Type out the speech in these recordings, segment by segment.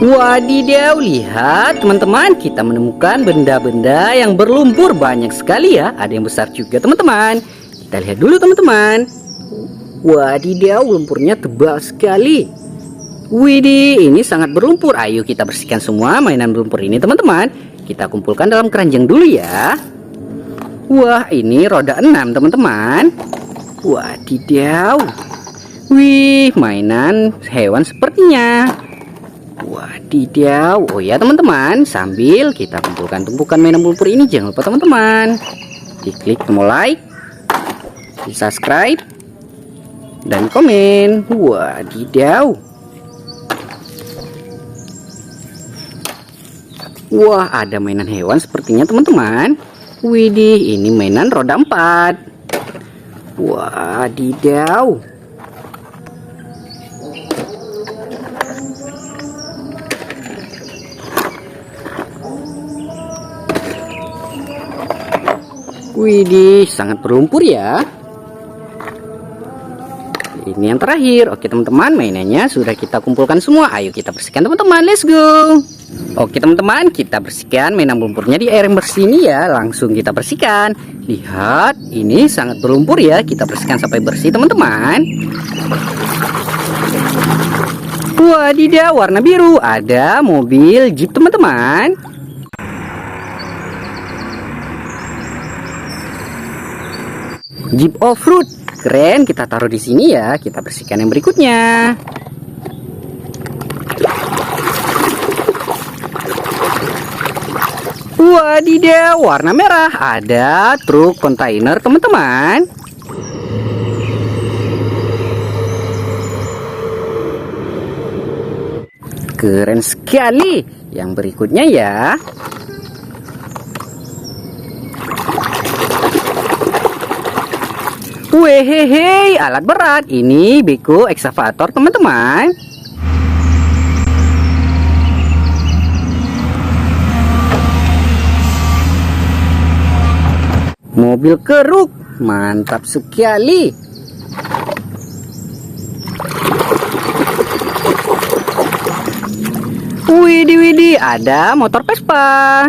Wadidaw, lihat teman-teman, kita menemukan benda-benda yang berlumpur banyak sekali ya. Ada yang besar juga teman-teman. Kita lihat dulu teman-teman. Wadidaw, lumpurnya tebal sekali. Widih, ini sangat berlumpur. Ayo kita bersihkan semua mainan berlumpur ini teman-teman. Kita kumpulkan dalam keranjang dulu ya. Wah, ini roda 6 teman-teman. Wadidaw. Wih, mainan hewan sepertinya. Wadidaw. Oh ya teman-teman, sambil kita kumpulkan tumpukan mainan lumpur ini, jangan lupa teman-teman diklik tombol like, di subscribe, dan komen. Wadidaw. Wah, ada mainan hewan sepertinya teman-teman. Widih, ini mainan roda 4. Wadidaw. Widih, sangat berlumpur ya. Ini yang terakhir. Oke teman-teman, mainannya sudah kita kumpulkan semua. Ayo kita bersihkan teman-teman, let's go. Oke teman-teman, kita bersihkan mainan lumpurnya di air yang bersih ini ya. Langsung kita bersihkan. Lihat, ini sangat berlumpur ya. Kita bersihkan sampai bersih teman-teman. Wadidaw, warna biru. Ada mobil Jeep teman-teman. Jeep off-road, keren. Kita taruh di sini ya. Kita bersihkan yang berikutnya. Wadidaw, warna merah. Ada truk kontainer teman-teman. Keren sekali. Yang berikutnya ya. Wehehe, alat berat. Ini beko ekskavator teman-teman. Mobil keruk, mantap sekali. Widih, ada motor Vespa.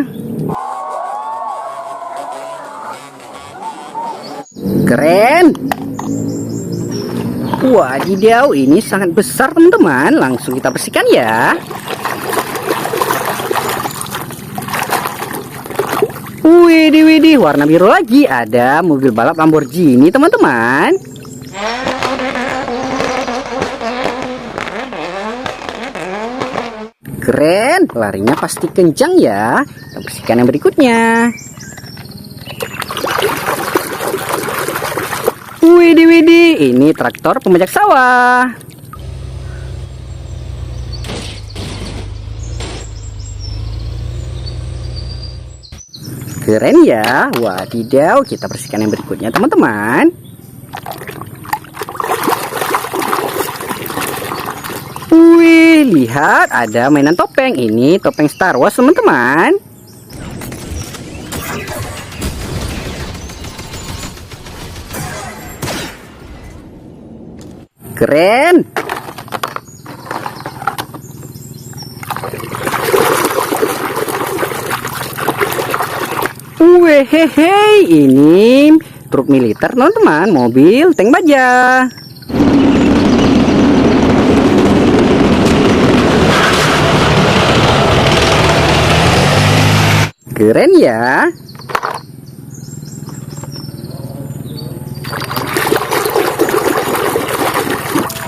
Keren. Wadidaw, ini sangat besar teman-teman. Langsung kita bersihkan ya. Widih, warna biru lagi. Ada mobil balap Lamborghini teman-teman. Keren, larinya pasti kencang ya. Kita bersihkan yang berikutnya. Widih, ini traktor pembajak sawah. Keren ya. Wadidaw, kita bersihkan yang berikutnya teman-teman. Wih, lihat, ada mainan topeng. Ini topeng Star Wars teman-teman. Keren. Wehehe, ini truk militer teman-teman, mobil tank baja. Keren ya.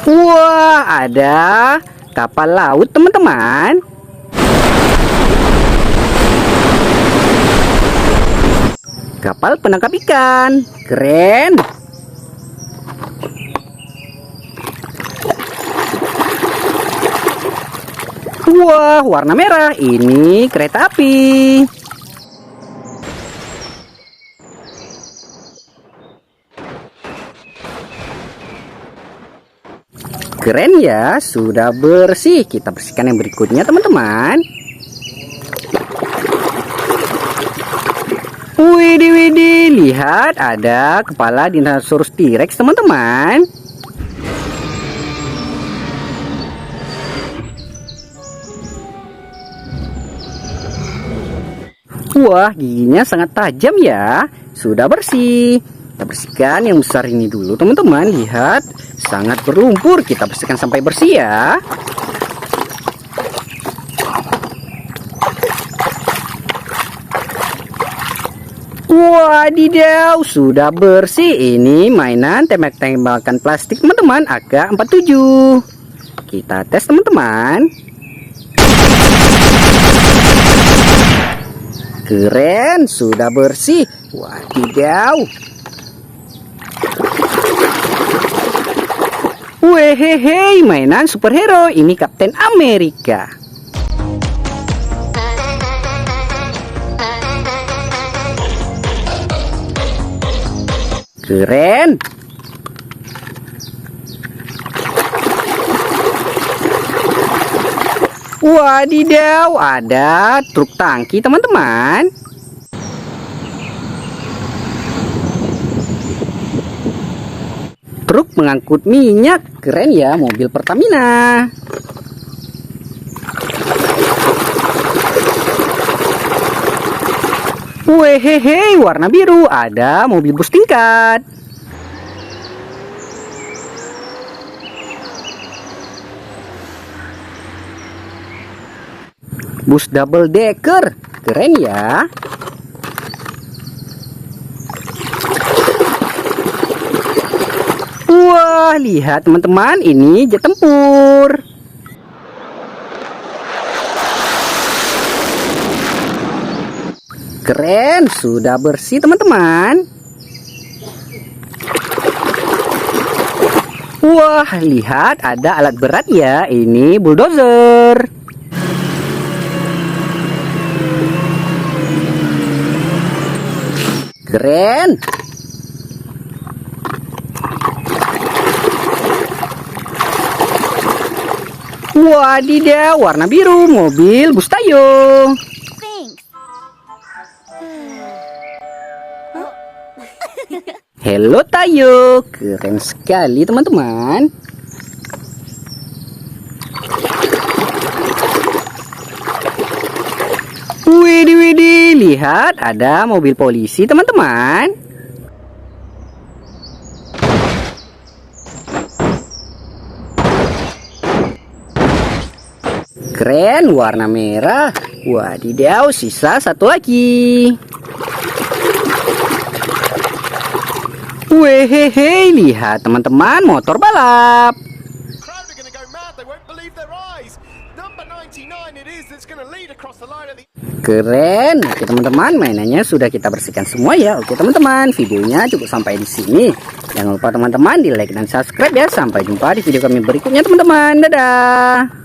Wah, ada kapal laut teman-teman. Kapal penangkap ikan. Keren. Wah, warna merah. Ini kereta api. Keren ya, sudah bersih. Kita bersihkan yang berikutnya teman-teman. Widih, lihat, ada kepala dinosaurus T-Rex teman-teman. Wah, giginya sangat tajam ya. Sudah bersih. Kita bersihkan yang besar ini dulu teman-teman. Lihat, sangat berlumpur. Kita bersihkan sampai bersih ya. Wadidaw, sudah bersih. Ini mainan tembak-tembakan plastik teman-teman, AK-47. Kita tes teman-teman. Keren, sudah bersih. Wadidaw. Wehehe, mainan superhero. Ini Kapten Amerika. Keren. Wadidaw, ada truk tangki teman-teman. Truk mengangkut minyak. Keren ya, mobil Pertamina. Wehehe, warna biru. Ada mobil bus tingkat. Bus double decker. Keren ya. Wah, lihat teman-teman, ini jet tempur. Keren, sudah bersih teman-teman. Wah, lihat ada alat berat ya. Ini bulldozer. Keren. Wadidaw, warna biru, mobil bus Tayo. Hello Tayo, keren sekali teman-teman. Widih widih, lihat ada mobil polisi teman-teman. Keren, warna merah. Wadidaw, sisa satu lagi. Wehehe, lihat teman-teman, motor balap. Keren. Oke teman-teman, mainannya sudah kita bersihkan semua ya. Oke teman-teman, videonya cukup sampai di sini. Jangan lupa teman-teman di like dan subscribe ya. Sampai jumpa di video kami berikutnya teman-teman. Dadah.